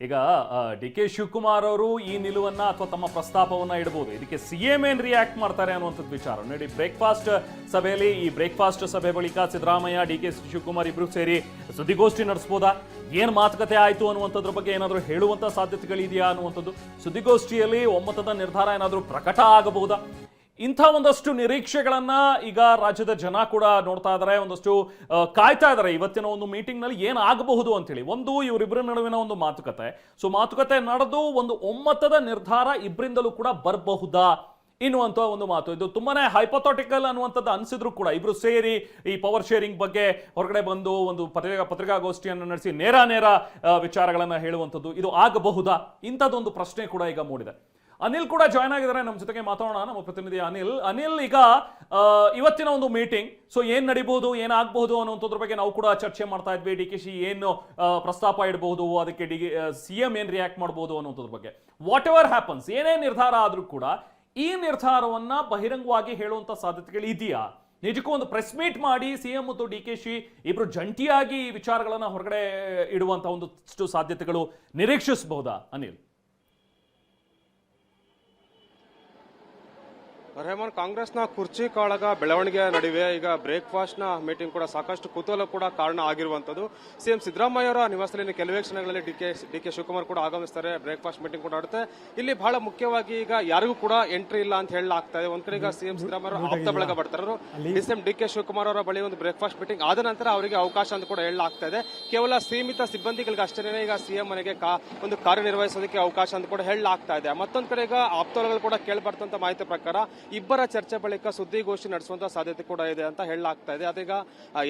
ಈಗ D K Shivakumar ಅವರು ಈ ನಿಲುವನ್ನ ಅಥವಾ ತಮ್ಮ ಪ್ರಸ್ತಾಪವನ್ನ ಇಡಬಹುದು. ಇದಕ್ಕೆ ಸಿಎಂ ಏನ್ ರಿಯಾಕ್ಟ್ ಮಾಡ್ತಾರೆ ಅನ್ನುವಂಥದ್ದು ವಿಚಾರ ನೋಡಿ. ಬ್ರೇಕ್ಫಾಸ್ಟ್ ಸಭೆಯಲ್ಲಿ ಈ ಬ್ರೇಕ್ಫಾಸ್ಟ್ ಸಭೆ ಬಳಿಕ ಸಿದ್ದರಾಮಯ್ಯ ಡಿ ಕೆ ಶಿವಕುಮಾರ್ ಇಬ್ರು ಸೇರಿ ಸುದ್ದಿಗೋಷ್ಠಿ ನಡೆಸಬಹುದಾ, ಏನ್ ಮಾತುಕತೆ ಆಯ್ತು ಅನ್ನುವಂಥದ್ರ ಬಗ್ಗೆ ಏನಾದರೂ ಹೇಳುವಂತ ಸಾಧ್ಯತೆಗಳಿದೆಯಾ ಅನ್ನುವಂಥದ್ದು, ಸುದ್ದಿಗೋಷ್ಠಿಯಲ್ಲಿ ಒಮ್ಮತದ ನಿರ್ಧಾರ ಏನಾದರೂ ಪ್ರಕಟ ಆಗಬಹುದಾ, ಇಂಥ ಒಂದಷ್ಟು ನಿರೀಕ್ಷೆಗಳನ್ನ ಈಗ ರಾಜ್ಯದ ಜನ ಕೂಡ ನೋಡ್ತಾ ಇದ್ದಾರೆ, ಒಂದಷ್ಟು ಕಾಯ್ತಾ ಇದ್ದಾರೆ ಇವತ್ತಿನ ಒಂದು ಮೀಟಿಂಗ್ ನಲ್ಲಿ ಏನಾಗಬಹುದು ಅಂತೇಳಿ. ಒಂದು ಇವರಿಬ್ಬರ ನಡುವಿನ ಒಂದು ಮಾತುಕತೆ, ಸೊ ಮಾತುಕತೆ ನಡೆದು ಒಂದು ಒಮ್ಮತದ ನಿರ್ಧಾರ ಇಬ್ಬರಿಂದಲೂ ಕೂಡ ಬರಬಹುದಾ ಇನ್ನುವಂತ ಒಂದು ಮಾತು. ಇದು ತುಂಬಾನೇ ಹೈಪೋಥಾಟಿಕಲ್ ಅನ್ನುವಂಥದ್ದು ಅನ್ಸಿದ್ರು ಕೂಡ ಇಬ್ರು ಸೇರಿ ಈ ಪವರ್ ಶೇರಿಂಗ್ ಬಗ್ಗೆ ಹೊರಗಡೆ ಬಂದು ಒಂದು ಪತ್ರಿಕಾಗೋಷ್ಠಿಯನ್ನು ನಡೆಸಿ ನೇರ ವಿಚಾರಗಳನ್ನ ಹೇಳುವಂಥದ್ದು ಇದು ಆಗಬಹುದಾ, ಇಂಥದ್ದೊಂದು ಪ್ರಶ್ನೆ ಕೂಡ ಈಗ ಮೂಡಿದೆ. ಅನಿಲ್ ಕೂಡ ಜಾಯ್ನ್ ಆಗಿದ್ದಾರೆ ನಮ್ಮ ಜೊತೆಗೆ, ಮಾತಾಡೋಣ. ನಮ್ಮ ಪ್ರತಿನಿಧಿ ಅನಿಲ್ ಈಗ ಇವತ್ತಿನ ಒಂದು ಮೀಟಿಂಗ್, ಸೊ ಏನ್ ನಡೀಬಹುದು, ಏನಾಗಬಹುದು ಅನ್ನುವಂಥದ್ರ ಬಗ್ಗೆ ನಾವು ಕೂಡ ಚರ್ಚೆ ಮಾಡ್ತಾ ಇದ್ವಿ. ಡಿ ಕೆ ಶಿ ಏನು ಪ್ರಸ್ತಾಪ ಇಡಬಹುದು, ಅದಕ್ಕೆ ಸಿಎಂ ಏನ್ ರಿಯಾಕ್ಟ್ ಮಾಡಬಹುದು ಅನ್ನುವಂಥದ್ರ ಬಗ್ಗೆ. ವಾಟ್ ಎವರ್ ಹ್ಯಾಪನ್ಸ್, ಏನೇ ನಿರ್ಧಾರ ಆದ್ರೂ ಕೂಡ ಈ ನಿರ್ಧಾರವನ್ನ ಬಹಿರಂಗವಾಗಿ ಹೇಳುವಂತ ಸಾಧ್ಯತೆಗಳು ಇದೆಯಾ? ನಿಜಕ್ಕೂ ಒಂದು ಪ್ರೆಸ್ ಮೀಟ್ ಮಾಡಿ ಸಿಎಂ ಮತ್ತು ಡಿ ಕೆ ಶಿ ಇಬ್ರು ಜಂಟಿಯಾಗಿ ಈ ವಿಚಾರಗಳನ್ನ ಹೊರಗಡೆ ಇಡುವಂತ ಒಂದಷ್ಟು ಸಾಧ್ಯತೆಗಳು ನಿರೀಕ್ಷಿಸಬಹುದಾ ಅನಿಲ್? ರೆಹಮಾನ್, ಕಾಂಗ್ರೆಸ್ನ ಕುರ್ಚಿ ಕಾಳಗ ಬೆಳವಣಿಗೆ ನಡುವೆ ಈಗ ಬ್ರೇಕ್ಫಾಸ್ಟ್ ನ ಮೀಟಿಂಗ್ ಕೂಡ ಸಾಕಷ್ಟು ಕುತೂಹಲ ಕೂಡ ಕಾರಣ ಆಗಿರುವಂತದ್ದು. ಸಿಎಂ ಸಿದ್ದರಾಮಯ್ಯ ಅವರ ನಿವಾಸದಲ್ಲಿ ಕೆಲವೇ ಕ್ಷಣಗಳಲ್ಲಿ ಡಿ ಕೆ ಶಿವಕುಮಾರ್ ಕೂಡ ಆಗಮಿಸ್ತಾರೆ. ಬ್ರೇಕ್ಫಾಸ್ಟ್ ಮೀಟಿಂಗ್ ಕೂಡ ಆಡುತ್ತೆ. ಇಲ್ಲಿ ಬಹಳ ಮುಖ್ಯವಾಗಿ ಈಗ ಯಾರಿಗೂ ಕೂಡ ಎಂಟ್ರಿ ಇಲ್ಲ ಅಂತ ಹೇಳಲಾಗ್ತಾ ಇದೆ. ಒಂದ್ ಕಡೆ ಈಗ ಸಿಎಂ ಸಿದ್ದರಾಮಯ್ಯ ಅವರು ಆಪ್ತ ಬಳಗ ಬರ್ತಾರೆ. ಡಿಸಿಎಂ ಡಿ ಕೆ ಶಿವಕುಮಾರ್ ಅವರ ಬಳಿ ಒಂದು ಬ್ರೇಕ್ಫಾಸ್ಟ್ ಮೀಟಿಂಗ್ ಆದ ನಂತರ ಅವರಿಗೆ ಅವಕಾಶ ಅಂತ ಕೂಡ ಹೇಳಲಾಗ್ತಾ ಇದೆ. ಕೇವಲ ಸೀಮಿತ ಸಿಬ್ಬಂದಿಗಳಿಗೆ ಅಷ್ಟೇ ಈಗ ಸಿಎಂ ಮನೆಗೆ ಒಂದು ಕಾರ್ಯನಿರ್ವಹಿಸೋದಕ್ಕೆ ಅವಕಾಶ ಅಂತ ಕೂಡ ಹೇಳಲಾಗ್ತಾ ಇದೆ. ಮತ್ತೊಂದ್ ಕಡೆ ಈಗ ಆಪ್ತಗಳು ಕೂಡ ಕೇಳ್ಬರ್ತಂತ ಮಾಹಿತಿ ಪ್ರಕಾರ ಇಬ್ಬರ ಚರ್ಚೆ ಬಳಿಕ ಸುದ್ದಿಗೋಷ್ಠಿ ನಡೆಸುವಂತಹ ಸಾಧ್ಯತೆ ಕೂಡ ಇದೆ ಅಂತ ಹೇಳಲಾಗ್ತಾ ಇದೆ. ಅದೀಗ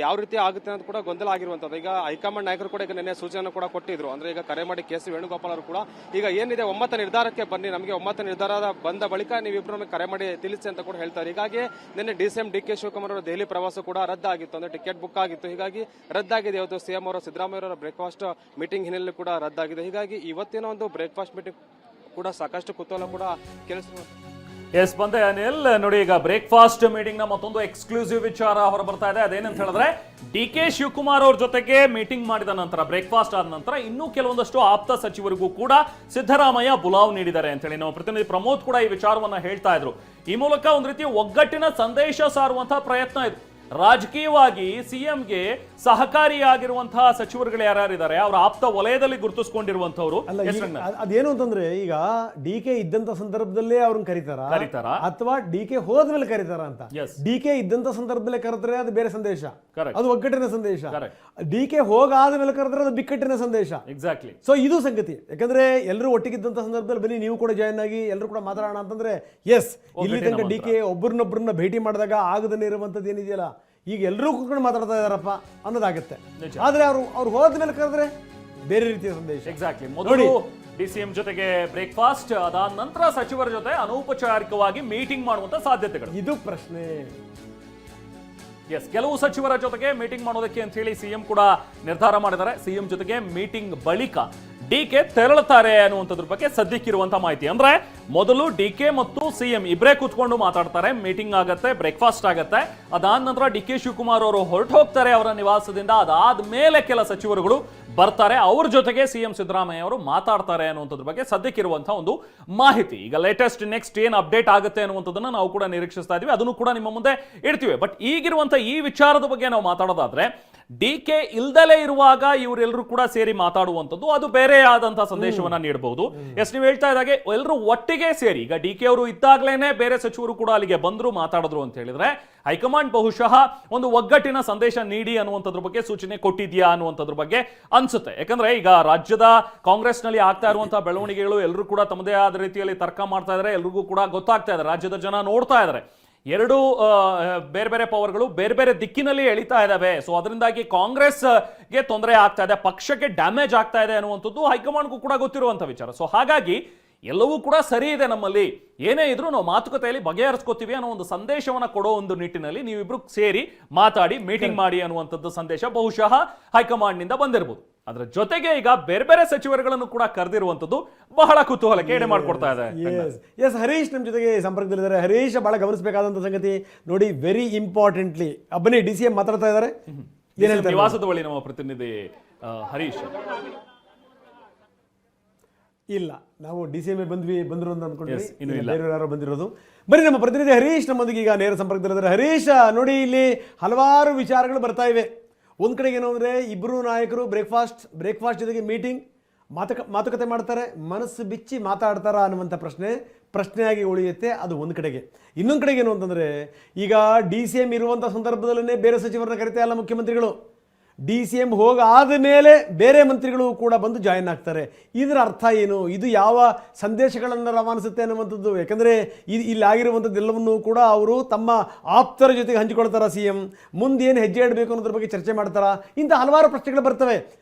ಯಾವ ರೀತಿ ಆಗುತ್ತೆ ಅಂತ ಕೂಡ ಗೊಂದಲ ಆಗಿರುವಂತದ್ದು. ಈಗ ಹೈಕಮಾಂಡ್ ನಾಯಕರು ಕೂಡ ಈಗ ನಿನ್ನೆ ಸೂಚನೆ ಕೂಡ ಕೊಟ್ಟಿದ್ರು. ಅಂದ್ರೆ ಈಗ ಕರೆ ಮಾಡಿ ಕೆ ಸಿ ವೇಣುಗೋಪಾಲ್ ಅವರು ಕೂಡ ಈಗ ಏನಿದೆ ಒಮ್ಮತ ನಿರ್ಧಾರಕ್ಕೆ ಬನ್ನಿ, ನಮಗೆ ಒಮ್ಮತ ನಿರ್ಧಾರ ಬಂದ ಬಳಿಕ ನೀವಿಬ್ರು ನಮಗೆ ಕರೆ ಮಾಡಿ ತಿಳಿಸಿ ಅಂತ ಕೂಡ ಹೇಳ್ತಾರೆ. ಹೀಗಾಗಿ ನಿನ್ನೆ ಡಿಸಿಎಂ ಡಿ ಕೆ ಶಿವಕುಮಾರ್ ಅವರ ದೆಹಲಿ ಪ್ರವಾಸ ಕೂಡ ರದ್ದಾಗಿತ್ತು, ಅಂದ್ರೆ ಟಿಕೆಟ್ ಬುಕ್ ಆಗಿತ್ತು. ಹೀಗಾಗಿ ರದ್ದಾಗಿದೆ. ಇವತ್ತು ಸಿಎಂ ಅವರ ಸಿದ್ದರಾಮಯ್ಯ ಅವರ ಬ್ರೇಕ್ಫಾಸ್ಟ್ ಮೀಟಿಂಗ್ ಹಿನ್ನೆಲೆ ಕೂಡ ರದ್ದಾಗಿದೆ. ಹೀಗಾಗಿ ಇವತ್ತಿನ ಒಂದು ಬ್ರೇಕ್ಫಾಸ್ಟ್ ಮೀಟಿಂಗ್ ಕೂಡ ಸಾಕಷ್ಟು ಕುತೂಹಲ ಕೂಡ ಕೆಲಸ. ಎಸ್ ಬಂದೆ ಅನಿಲ್. ನೋಡಿ, ಈಗ ಬ್ರೇಕ್ಫಾಸ್ಟ್ ಮೀಟಿಂಗ್ ನ ಮತ್ತೊಂದು ಎಕ್ಸ್ಕ್ಲೂಸಿವ್ ವಿಚಾರ ಹೊರ ಬರ್ತಾ ಇದೆ. ಅದೇನಂತ ಹೇಳಿದ್ರೆ ಡಿ ಕೆ ಶಿವಕುಮಾರ್ ಅವ್ರ ಜೊತೆಗೆ ಮೀಟಿಂಗ್ ಮಾಡಿದ ನಂತರ, ಬ್ರೇಕ್ಫಾಸ್ಟ್ ಆದ ನಂತರ ಇನ್ನೂ ಕೆಲವೊಂದಷ್ಟು ಆಪ್ತ ಸಚಿವರಿಗೂ ಕೂಡ ಸಿದ್ದರಾಮಯ್ಯ ಬುಲಾವ್ ನೀಡಿದ್ದಾರೆ ಅಂತ ಹೇಳಿ ನಾವು ಪ್ರತಿನಿಧಿ ಪ್ರಮೋದ್ ಕೂಡ ಈ ವಿಚಾರವನ್ನ ಹೇಳ್ತಾ ಇದ್ರು. ಈ ಮೂಲಕ ಒಂದು ರೀತಿ ಒಗ್ಗಟ್ಟಿನ ಸಂದೇಶ ಸಾರುವಂತಹ ಪ್ರಯತ್ನ ಇದು. ರಾಜಕೀಯವಾಗಿ ಸಿಎಂಗೆ ಸಹಕಾರಿಯಾಗಿರುವಂತಹ ಸಚಿವರುಗಳು ಯಾರ್ಯಾರಿದ್ದಾರೆ, ಅವರ ಆಪ್ತ ವಲಯದಲ್ಲಿ ಗುರುತಿಸಿಕೊಂಡಿರುವಂತವ್ರು. ಅದೇನು ಅಂತಂದ್ರೆ ಈಗ ಡಿ ಕೆ ಇದ್ದಂತ ಸಂದರ್ಭದಲ್ಲೇ ಅವ್ರನ್ನ ಕರೀತಾರ ಅಥವಾ ಡಿ ಕೆ ಹೋದ್ಮೇಲೆ ಕರೀತಾರ ಅಂತ. ಡಿ ಕೆ ಇದ್ದಂತ ಸಂದರ್ಭದಲ್ಲೇ ಕರೆದ್ರೆ ಅದು ಬೇರೆ ಸಂದೇಶ, ಅದು ಒಗ್ಗಟ್ಟಿನ ಸಂದೇಶ. ಡಿ ಕೆ ಹೋಗಾದ್ಮೇಲೆ ಕರೆದ್ರೆ ಅದು ಬಿಕ್ಕಟ್ಟಿನ ಸಂದೇಶ. ಎಕ್ಸಾಕ್ಟ್ಲಿ. ಸೊ ಇದು ಸಂಗತಿ. ಯಾಕಂದ್ರೆ ಎಲ್ಲರೂ ಒಟ್ಟಿಗಿದ್ದಂತ ಸಂದರ್ಭದಲ್ಲಿ ಬನ್ನಿ ನೀವು ಕೂಡ ಜಾಯ್ನ್ ಆಗಿ ಎಲ್ಲರೂ ಕೂಡ ಮಾತಾಡೋಣ ಅಂತಂದ್ರೆ ಎಸ್, ಇಲ್ಲಿ ತನಕ ಡಿ ಕೆ ಒಬ್ಬರನ್ನೊಬ್ಬರನ್ನ ಭೇಟಿ ಮಾಡಿದಾಗ ಆಗದನೇ ಇರುವಂತದ್ದು ಏನಿದೆಯಲ್ಲ, ಈಗ ಎಲ್ಲರೂ ಕೂತ್ಕೊಂಡು ಮಾತಾಡ್ತಾ ಇದಾರಪ್ಪ ಅನ್ನೋದಾಗುತ್ತೆ. ಆದ್ರೆ ಅವ್ರು ಹೋದ್ಮೇಲೆ ಕರೆದ್ರೆ ಬೇರೆ ರೀತಿಯ ಸಂದೇಶ. ಎಕ್ಸಾಕ್ಟ್ಲಿ. ಮೊದಲು ಡಿಸಿಎಂ ಜೊತೆಗೆ ಬ್ರೇಕ್ಫಾಸ್ಟ್, ಅದಾದ ನಂತರ ಸಚಿವರ ಜೊತೆ ಅನೌಪಚಾರಿಕವಾಗಿ ಮೀಟಿಂಗ್ ಮಾಡುವಂತ ಸಾಧ್ಯತೆಗಳು. ಇದು ಪ್ರಶ್ನೆ. ಎಸ್, ಕೆಲವು ಸಚಿವರ ಜೊತೆಗೆ ಮೀಟಿಂಗ್ ಮಾಡೋದಕ್ಕೆ ಅಂತ ಹೇಳಿ ಸಿಎಂ ಕೂಡ ನಿರ್ಧಾರ ಮಾಡಿದ್ದಾರೆ. ಸಿಎಂ ಜೊತೆಗೆ ಮೀಟಿಂಗ್ ಬಳಿಕ ಡಿ ಕೆ ತೆರಳುತ್ತಾರೆ ಅನ್ನುವಂಥದ್ರ ಬಗ್ಗೆ ಸದ್ಯಕ್ಕಿರುವಂತಹ ಮಾಹಿತಿ. ಅಂದ್ರೆ ಮೊದಲು ಡಿ ಕೆ ಮತ್ತು ಸಿಎಂ ಇಬ್ಬರೇ ಕೂತ್ಕೊಂಡು ಮಾತಾಡ್ತಾರೆ, ಮೀಟಿಂಗ್ ಆಗತ್ತೆ, ಬ್ರೇಕ್ಫಾಸ್ಟ್ ಆಗತ್ತೆ. ಅದಾದ ನಂತರ ಡಿ ಕೆ ಶಿವಕುಮಾರ್ ಅವರು ಹೊರಟು ಹೋಗ್ತಾರೆ ಅವರ ನಿವಾಸದಿಂದ. ಅದಾದ ಮೇಲೆ ಕೆಲ ಸಚಿವರುಗಳು ಬರ್ತಾರೆ, ಅವ್ರ ಜೊತೆಗೆ ಸಿಎಂ ಸಿದ್ದರಾಮಯ್ಯ ಅವರು ಮಾತಾಡ್ತಾರೆ ಅನ್ನುವಂಥದ್ರ ಬಗ್ಗೆ ಸದ್ಯಕ್ಕಿರುವಂತಹ ಒಂದು ಮಾಹಿತಿ. ಈಗ ಲೇಟೆಸ್ಟ್ ನೆಕ್ಸ್ಟ್ ಏನ್ ಅಪ್ಡೇಟ್ ಆಗುತ್ತೆ ಅನ್ನುವಂಥದ್ದನ್ನ ನಾವು ಕೂಡ ನಿರೀಕ್ಷಿಸ್ತಾ ಇದೀವಿ, ಅದನ್ನು ಕೂಡ ನಿಮ್ಮ ಮುಂದೆ ಇಡ್ತೀವಿ. ಬಟ್ ಈಗಿರುವಂತಹ ಈ ವಿಚಾರದ ಬಗ್ಗೆ ನಾವು ಮಾತಾಡೋದಾದ್ರೆ, ಡಿ ಕೆ ಇಲ್ದಲೇ ಇರುವಾಗ ಇವರೆಲ್ಲರೂ ಕೂಡ ಸೇರಿ ಮಾತಾಡುವಂಥದ್ದು ಅದು ಬೇರೆ ಆದಂತಹ ಸಂದೇಶವನ್ನ ನೀಡಬಹುದು. ಎಸ್, ನೀವು ಹೇಳ್ತಾ ಇದ್ದಾಗೆ ಎಲ್ಲರೂ ಒಟ್ಟಿಗೆ ಸೇರಿ, ಈಗ ಡಿ ಕೆ ಅವರು ಇದ್ದಾಗ್ಲೇನೆ ಬೇರೆ ಸಚಿವರು ಕೂಡ ಅಲ್ಲಿಗೆ ಬಂದ್ರು ಮಾತಾಡಿದ್ರು ಅಂತ ಹೇಳಿದ್ರೆ ಹೈಕಮಾಂಡ್ ಬಹುಶಃ ಒಂದು ಒಗ್ಗಟ್ಟಿನ ಸಂದೇಶ ನೀಡಿ ಅನ್ನುವಂಥದ್ರ ಬಗ್ಗೆ ಸೂಚನೆ ಕೊಟ್ಟಿದ್ಯಾ ಅನ್ನುವಂಥದ್ರ ಬಗ್ಗೆ ಅನ್ಸುತ್ತೆ. ಯಾಕಂದ್ರೆ ಈಗ ರಾಜ್ಯದ ಕಾಂಗ್ರೆಸ್ ನಲ್ಲಿ ಆಗ್ತಾ ಇರುವಂತಹ ಬೆಳವಣಿಗೆಗಳು ಎಲ್ಲರೂ ಕೂಡ ತಮ್ಮದೇ ಆದ ರೀತಿಯಲ್ಲಿ ತರ್ಕ ಮಾಡ್ತಾ ಇದ್ದಾರೆ, ಎಲ್ರಿಗೂ ಕೂಡ ಗೊತ್ತಾಗ್ತಾ ಇದೆ, ರಾಜ್ಯದ ಜನ ನೋಡ್ತಾ ಇದ್ದಾರೆ. ಎರಡು ಬೇರೆ ಬೇರೆ ಪವರ್ಗಳು ಬೇರೆ ಬೇರೆ ದಿಕ್ಕಿನಲ್ಲಿ ಎಳಿತಾ ಇದಾವೆ. ಸೊ ಅದರಿಂದಾಗಿ ಕಾಂಗ್ರೆಸ್ಗೆ ತೊಂದರೆ ಆಗ್ತಾ ಇದೆ, ಪಕ್ಷಕ್ಕೆ ಡ್ಯಾಮೇಜ್ ಆಗ್ತಾ ಇದೆ ಅನ್ನುವಂಥದ್ದು ಹೈಕಮಾಂಡ್ಗೂ ಕೂಡ ಗೊತ್ತಿರುವಂತ ವಿಚಾರ. ಸೊ ಹಾಗಾಗಿ ಎಲ್ಲವೂ ಕೂಡ ಸರಿ ಇದೆ, ನಮ್ಮಲ್ಲಿ ಏನೇ ಇದ್ರೂ ನಾವು ಮಾತುಕತೆಯಲ್ಲಿ ಬಗೆಹರಿಸ್ಕೋತೀವಿ ಅನ್ನೋ ಒಂದು ಸಂದೇಶವನ್ನ ಕೊಡೋ ಒಂದು ನಿಟ್ಟಿನಲ್ಲಿ ನೀವಿಬ್ರು ಸೇರಿ ಮಾತಾಡಿ ಮೀಟಿಂಗ್ ಮಾಡಿ ಅನ್ನುವಂಥದ್ದು ಸಂದೇಶ ಬಹುಶಃ ಹೈಕಮಾಂಡ್ ನಿಂದ ಬಂದಿರಬಹುದು. ಅದರ ಜೊತೆಗೆ ಈಗ ಬೇರೆ ಬೇರೆ ಸಚಿವರುಗಳನ್ನು ಕೂಡ ಕರೆದಿರುವಂತದ್ದು ಬಹಳ ಕುತೂಹಲಕ್ಕೆ ಎಡೆ ಮಾಡ್ಕೊಡ್ತಾ ಇದೆ. ಎಸ್, ಹರೀಶ್ ನಮ್ಮ ಜೊತೆಗೆ ಸಂಪರ್ಕದಲ್ಲಿದ್ದಾರೆ. ಹರೀಶ್, ಬಹಳ ಗಮನಿಸಬೇಕಾದಂತ ಸಂಗತಿ ನೋಡಿ, ವೆರಿ ಇಂಪಾರ್ಟೆಂಟ್ಲಿ ಬನ್ನಿ ಡಿಸಿಎಂ ಮಾತಾಡ್ತಾ ಇದ್ದಾರೆ. ನಿವಾಸದ ಬಳಿ ನಮ್ಮ ಪ್ರತಿನಿಧಿ ಹರೀಶ್. ಇಲ್ಲ, ನಾವು DCMA ಬಂದ್ರು ಅಂತ ಅನ್ಕೊಂಡ್ವಿ. Yes, ಇನ್ನೂ ಇಲ್ಲ. ಬೇರೆ ಯಾರೋ ಬಂದಿರೋದು. ಬನ್ನಿ, ನಮ್ಮ ಪ್ರತಿನಿಧಿ ಹರೀಶ್ ನಮ್ಮೊಂದಿಗೆ ಈಗ ನೇರ ಸಂಪರ್ಕದಲ್ಲಿದ್ದಾರೆ. ಹರೀಶ್, ನೋಡಿ ಇಲ್ಲಿ ಹಲವಾರು ವಿಚಾರಗಳು ಬರ್ತಾ ಇವೆ. ಒಂದ್ ಕಡೆಗೆ ಏನು ಅಂದ್ರೆ ಇಬ್ಬರು ನಾಯಕರು ಬ್ರೇಕ್ಫಾಸ್ಟ್ ಜೊತೆಗೆ ಮೀಟಿಂಗ್ ಮಾತುಕತೆ ಮಾಡ್ತಾರೆ, ಮನಸ್ಸು ಬಿಚ್ಚಿ ಮಾತಾಡ್ತಾರ ಅನ್ನುವಂಥ ಪ್ರಶ್ನೆಯಾಗಿ ಉಳಿಯುತ್ತೆ. ಅದು ಒಂದು ಕಡೆಗೆ. ಇನ್ನೊಂದು ಕಡೆಗೆ ಏನು ಅಂತಂದರೆ, ಈಗ DCM ಇರುವಂಥ ಸಂದರ್ಭದಲ್ಲೇ ಬೇರೆ ಸಚಿವರನ್ನ ಕರಿತಾ ಇಲ್ಲ ಮುಖ್ಯಮಂತ್ರಿಗಳು. DCM ಹೋಗಾದ ಮೇಲೆ ಬೇರೆ ಮಂತ್ರಿಗಳು ಕೂಡ ಬಂದು ಜಾಯಿನ್ ಆಗ್ತಾರೆ. ಇದರ ಅರ್ಥ ಏನು? ಇದು ಯಾವ ಸಂದೇಶಗಳನ್ನು ರವಾನಿಸುತ್ತೆ ಅನ್ನುವಂಥದ್ದು. ಯಾಕಂದರೆ ಇಲ್ಲಿ ಆಗಿರುವಂಥದ್ದೆಲ್ಲವನ್ನೂ ಕೂಡ ಅವರು ತಮ್ಮ ಆಪ್ತರ ಜೊತೆಗೆ ಹಂಚಿಕೊಳ್ತಾರ. CM ಮುಂದೆ ಏನು ಹೆಜ್ಜೆ ಇಡಬೇಕು ಅನ್ನೋದ್ರ ಬಗ್ಗೆ ಚರ್ಚೆ ಮಾಡ್ತಾರ. ಇಂಥ ಹಲವಾರು ಪ್ರಶ್ನೆಗಳು ಬರ್ತವೆ.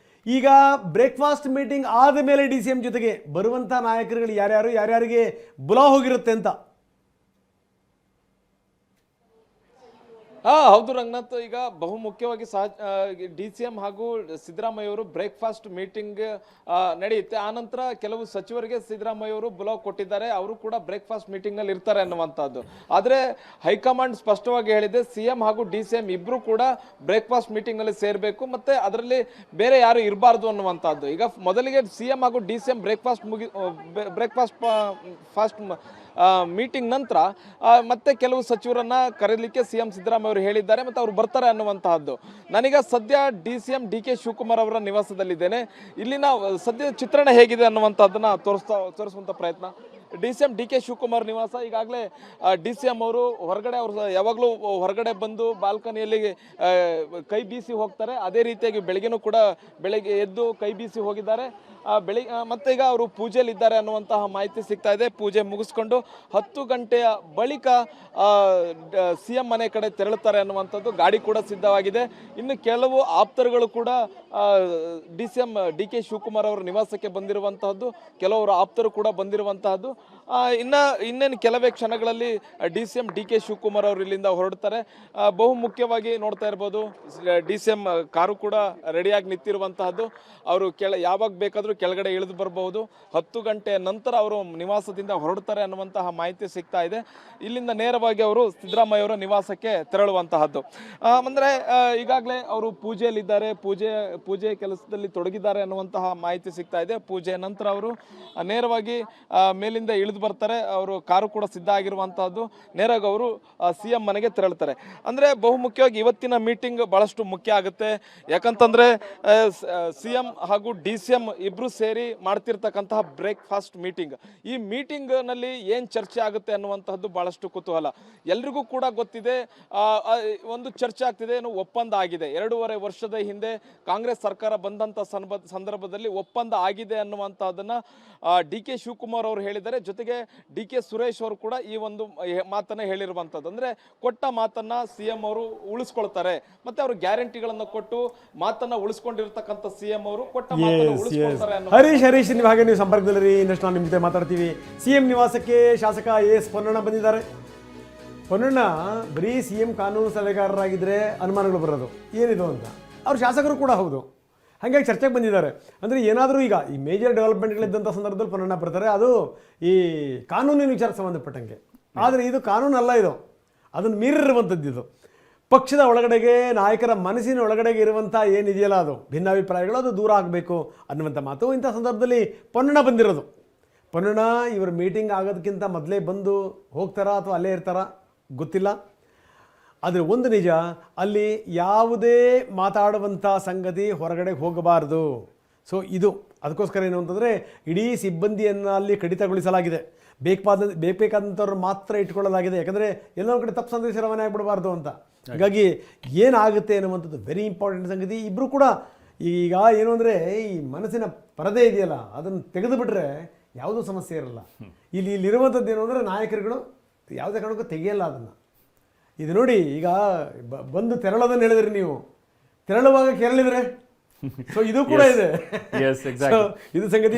ಈಗ ಬ್ರೇಕ್ಫಾಸ್ಟ್ ಮೀಟಿಂಗ್ ಆದ ಮೇಲೆ DCM ಜೊತೆಗೆ ಬರುವಂಥ ನಾಯಕರುಗಳು ಯಾರ್ಯಾರಿಗೆ ಬುಲಾ ಹೋಗಿರುತ್ತೆ ಅಂತ. ಹೌದು ರಂಗನಾಥ್, ಈಗ ಬಹುಮುಖ್ಯವಾಗಿ DCM ಹಾಗೂ ಸಿದ್ದರಾಮಯ್ಯ ಅವರು ಬ್ರೇಕ್ಫಾಸ್ಟ್ ಮೀಟಿಂಗ್ ನಡೆಯುತ್ತೆ. ಆನಂತರ ಕೆಲವು ಸಚಿವರಿಗೆ ಸಿದ್ದರಾಮಯ್ಯ ಅವರು ಬುಲಾವ್ ಕೊಟ್ಟಿದ್ದಾರೆ, ಅವರು ಕೂಡ ಬ್ರೇಕ್ಫಾಸ್ಟ್ ಮೀಟಿಂಗ್ ನಲ್ಲಿ ಇರ್ತಾರೆ ಅನ್ನುವಂಥದ್ದು. ಆದ್ರೆ ಹೈಕಮಾಂಡ್ ಸ್ಪಷ್ಟವಾಗಿ ಹೇಳಿದೆ, CM ಹಾಗೂ DCM ಇಬ್ರು ಕೂಡ ಬ್ರೇಕ್ಫಾಸ್ಟ್ ಮೀಟಿಂಗ್ ನಲ್ಲಿ ಸೇರ್ಬೇಕು, ಮತ್ತೆ ಅದರಲ್ಲಿ ಬೇರೆ ಯಾರು ಇರಬಾರ್ದು ಅನ್ನುವಂಥದ್ದು. ಈಗ ಮೊದಲಿಗೆ CM ಹಾಗೂ DCM ಬ್ರೇಕ್ಫಾಸ್ಟ್ ಮೀಟಿಂಗ್ ನಂತರ ಮತ್ತೆ ಕೆಲವು ಸಚಿವರನ್ನ ಕರೀಲಿಕ್ಕೆ CM ಸಿದ್ದರಾಮಯ್ಯ ಅವರು ಹೇಳಿದ್ದಾರೆ, ಮತ್ತೆ ಅವರು ಬರ್ತಾರೆ ಅನ್ನುವಂತಹದ್ದು. ನಾನೀಗ ಸದ್ಯ DCM DK ಶಿವಕುಮಾರ್ ಅವರ ನಿವಾಸದಲ್ಲಿದ್ದೇನೆ. ಇಲ್ಲಿನ ಸದ್ಯ ಚಿತ್ರಣ ಹೇಗಿದೆ ಅನ್ನುವಂಥದ್ದನ್ನ ತೋರಿಸುವಂತ ಪ್ರಯತ್ನ. DCM DK ಶಿವಕುಮಾರ್ ನಿವಾಸ. ಈಗಾಗಲೇ DCM ಅವರು ಹೊರಗಡೆ, ಅವರು ಯಾವಾಗಲೂ ಹೊರಗಡೆ ಬಂದು ಬಾಲ್ಕನಿಯಲ್ಲಿ ಕೈ ಬೀಸಿ ಹೋಗ್ತಾರೆ. ಅದೇ ರೀತಿಯಾಗಿ ಬೆಳಗ್ಗೆ ಎದ್ದು ಕೈ ಬೀಸಿ ಹೋಗಿದ್ದಾರೆ. ಮತ್ತೆ ಈಗ ಅವರು ಪೂಜೆಯಲ್ಲಿ ಇದ್ದಾರೆ ಅನ್ನುವಂತಹ ಮಾಹಿತಿ ಸಿಗ್ತಾ ಇದೆ. ಪೂಜೆ ಮುಗಿಸ್ಕೊಂಡು 10 ಗಂಟೆಯ ಬಳಿಕ CM ಮನೆ ಕಡೆ ತೆರಳುತ್ತಾರೆ ಅನ್ನುವಂಥದ್ದು. ಗಾಡಿ ಕೂಡ ಸಿದ್ಧವಾಗಿದೆ. ಇನ್ನು ಕೆಲವು ಆಪ್ತರುಗಳು ಕೂಡ DCM DK ಶಿವಕುಮಾರ್ ಅವರ ನಿವಾಸಕ್ಕೆ ಬಂದಿರುವಂತಹದ್ದು, ಕೆಲವರು ಆಪ್ತರು ಕೂಡ ಬಂದಿರುವಂತಹದ್ದು. ಇನ್ನೇನು ಕೆಲವೇ ಕ್ಷಣಗಳಲ್ಲಿ DCM DK ಶಿವಕುಮಾರ್ ಅವರು ಇಲ್ಲಿಂದ ಹೊರಡ್ತಾರೆ. ಬಹು ಮುಖ್ಯವಾಗಿ ನೋಡ್ತಾ ಇರ್ಬೋದು, DCM ಕಾರು ಕೂಡ ರೆಡಿಯಾಗಿ ನಿಂತಿರುವಂತಹದ್ದು. ಅವರು ಯಾವಾಗ ಬೇಕಾದರೂ ಕೆಳಗಡೆ ಇಳಿದು ಬರಬಹುದು. 10 ಗಂಟೆಯ ನಂತರ ಅವರು ನಿವಾಸದಿಂದ ಹೊರಡ್ತಾರೆ ಅನ್ನುವಂತಹ ಮಾಹಿತಿ ಸಿಗ್ತಾ ಇದೆ. ಇಲ್ಲಿಂದ ನೇರವಾಗಿ ಅವರು ಸಿದ್ದರಾಮಯ್ಯ ಅವರ ನಿವಾಸಕ್ಕೆ ತೆರಳುವಂತಹದ್ದು. ಅಂದ್ರೆ ಈಗಾಗಲೇ ಅವರು ಪೂಜೆಯಲ್ಲಿದ್ದಾರೆ, ಪೂಜೆ ಕೆಲಸದಲ್ಲಿ ತೊಡಗಿದ್ದಾರೆ ಅನ್ನುವಂತಹ ಮಾಹಿತಿ ಸಿಗ್ತಾ ಇದೆ. ಪೂಜೆಯ ನಂತರ ಅವರು ನೇರವಾಗಿ ಮೇಲಿಂದ ಇಳಿದು ಬರ್ತಾರೆ. ಅವರು ಕಾರು ಕೂಡ ಸಿದ್ಧ ಆಗಿರುವಂತಹದ್ದು. ನೇರವಾಗಿ ಅವರು CM ಮನೆಗೆ ತೆರಳುತ್ತಾರೆ. ಅಂದ್ರೆ ಬಹುಮುಖ್ಯವಾಗಿ ಇವತ್ತಿನ ಮೀಟಿಂಗ್ ಬಹಳಷ್ಟು ಮುಖ್ಯ ಆಗುತ್ತೆ. ಯಾಕಂತಂದ್ರೆ CM ಹಾಗೂ DCM ಇಬ್ರು ಸೇರಿ ಮಾಡ್ತಿರ್ತಕ್ಕಂತಹ ಬ್ರೇಕ್ಫಾಸ್ಟ್ ಮೀಟಿಂಗ್, ಈ ಮೀಟಿಂಗ್ ನಲ್ಲಿ ಏನ್ ಚರ್ಚೆ ಆಗುತ್ತೆ ಅನ್ನುವಂತಹದ್ದು ಬಹಳಷ್ಟು ಕುತೂಹಲ. ಎಲ್ರಿಗೂ ಕೂಡ ಗೊತ್ತಿದೆ, ಒಂದು ಚರ್ಚೆ ಆಗ್ತಿದೆ, ಏನು ಒಪ್ಪಂದ ಆಗಿದೆ. 2.5 ವರ್ಷದ ಹಿಂದೆ ಕಾಂಗ್ರೆಸ್ ಸರ್ಕಾರ ಬಂದಂತ ಸಂದರ್ಭದಲ್ಲಿ ಒಪ್ಪಂದ ಆಗಿದೆ ಅನ್ನುವಂತಹದನ್ನ DK ಶಿವಕುಮಾರ್ ಅವರು ಹೇಳಿದ್ದಾರೆ. ಜೊತೆಗೆ DK ಸುರೇಶ್ ಅವರು ಕೂಡ ಈ ಒಂದು ಮಾತನ್ನ ಹೇಳಿರುವಂತದ್ದು. ಅಂದ್ರೆ ಕೊಟ್ಟ ಮಾತನ್ನ CM ಅವರು ಉಳಿಸ್ಕೊಳ್ತಾರೆ, ಮತ್ತೆ ಅವರು ಗ್ಯಾರಂಟಿಗಳನ್ನ ಕೊಟ್ಟು ಮಾತನ್ನ ಉಳಿಸ್ಕೊಂಡಿರ್ತಕ್ಕಂಥ CM ಅವರು ಕೊಟ್ಟ ಮಾತನ್ನ ಉಳಿಸ್ಕೊಳ್ತಾರೆ. ಹರೀಶ್, ನೀವು ಹಾಗೆ ನೀವು ಸಂಪರ್ಕದಲ್ಲಿ ಇನ್ನಷ್ಟು ನಾನು ನಿಮ್ಮ ಜೊತೆ ಮಾತಾಡ್ತೀವಿ. CM ನಿವಾಸಕ್ಕೆ ಶಾಸಕ AS ಪೊನ್ನಣ್ಣ ಬಂದಿದ್ದಾರೆ. ಪೊನ್ನಣ್ಣ ಬರೀ CM ಕಾನೂನು ಸಲಹೆಗಾರರಾಗಿದ್ದರೆ ಅನುಮಾನಗಳು ಬರೋದು ಏನಿದು ಅಂತ. ಅವ್ರು ಶಾಸಕರು ಕೂಡ ಹೌದು, ಹಾಗಾಗಿ ಚರ್ಚೆಗೆ ಬಂದಿದ್ದಾರೆ. ಅಂದರೆ ಏನಾದರೂ ಈಗ ಈ ಮೇಜರ್ ಡೆವಲಪ್ಮೆಂಟ್ಗಳಿದ್ದಂಥ ಸಂದರ್ಭದಲ್ಲಿ ಪೊನ್ನಣ್ಣ ಬರ್ತಾರೆ, ಅದು ಈ ಕಾನೂನಿನ ವಿಚಾರಕ್ಕೆ ಸಂಬಂಧಪಟ್ಟಂಗೆ. ಆದರೆ ಇದು ಕಾನೂನು ಅಲ್ಲ, ಇದು ಅದನ್ನು ಮೀರಿರುವಂಥದ್ದು. ಇದು ಪಕ್ಷದ ಒಳಗಡೆಗೆ, ನಾಯಕರ ಮನಸ್ಸಿನ ಒಳಗಡೆಗೆ ಇರುವಂಥ ಏನಿದೆಯಲ್ಲ, ಅದು ಭಿನ್ನಾಭಿಪ್ರಾಯಗಳು, ಅದು ದೂರ ಆಗಬೇಕು ಅನ್ನುವಂಥ ಮಾತು. ಇಂಥ ಸಂದರ್ಭದಲ್ಲಿ ಪೊನ್ನಣ್ಣ ಬಂದಿರೋದು. ಪೊನ್ನಣ್ಣ ಇವರು ಮೀಟಿಂಗ್ ಆಗೋದಕ್ಕಿಂತ ಮೊದಲೇ ಬಂದು ಹೋಗ್ತಾರಾ ಅಥವಾ ಅಲ್ಲೇ ಇರ್ತಾರಾ ಗೊತ್ತಿಲ್ಲ. ಆದರೆ ಒಂದು ನಿಜ, ಅಲ್ಲಿ ಯಾವುದೇ ಮಾತಾಡುವಂಥ ಸಂಗತಿ ಹೊರಗಡೆ ಹೋಗಬಾರ್ದು. ಸೊ ಇದು ಅದಕ್ಕೋಸ್ಕರ ಏನು ಅಂತಂದರೆ ಇಡೀ ಸಿಬ್ಬಂದಿಯನ್ನು ಅಲ್ಲಿ ಕಡಿತಗೊಳಿಸಲಾಗಿದೆ. ಬೇಕಾದಂಥವ್ರು ಮಾತ್ರ ಇಟ್ಕೊಳ್ಳಲಾಗಿದೆ. ಯಾಕಂದರೆ ಎಲ್ಲೋ ಕಡೆ ತಪ್ಪು ಸಂದೇಶ ರವಾನೆ ಆಗಿಬಿಡಬಾರ್ದು ಅಂತ. ಹಾಗಾಗಿ ಏನಾಗುತ್ತೆ ಅನ್ನುವಂಥದ್ದು ವೆರಿ ಇಂಪಾರ್ಟೆಂಟ್ ಸಂಗತಿ. ಇಬ್ಬರು ಕೂಡ ಈಗ ಏನು ಅಂದರೆ ಈ ಮನಸ್ಸಿನ ಪರದೆ ಇದೆಯಲ್ಲ, ಅದನ್ನು ತೆಗೆದುಬಿಟ್ರೆ ಯಾವುದೂ ಸಮಸ್ಯೆ ಇರಲ್ಲ. ಇಲ್ಲಿರುವಂಥದ್ದು ಏನು ಅಂದರೆ ನಾಯಕರುಗಳು ಯಾವುದೇ ಕಾರಣಕ್ಕೂ ತೆಗೆಯಲ್ಲ ಅದನ್ನು. ಇದು ನೋಡಿ, ಈಗ ಬಂದು ತೆರಳೋದನ್ನು ಹೇಳಿದ್ರಿ ನೀವು, ತೆರಳುವಾಗ ಕೆರಳಿದ್ರೆ ಸೊ ಇದು ಕೂಡ ಇದೆ. ಇದು ಸಂಗತಿ.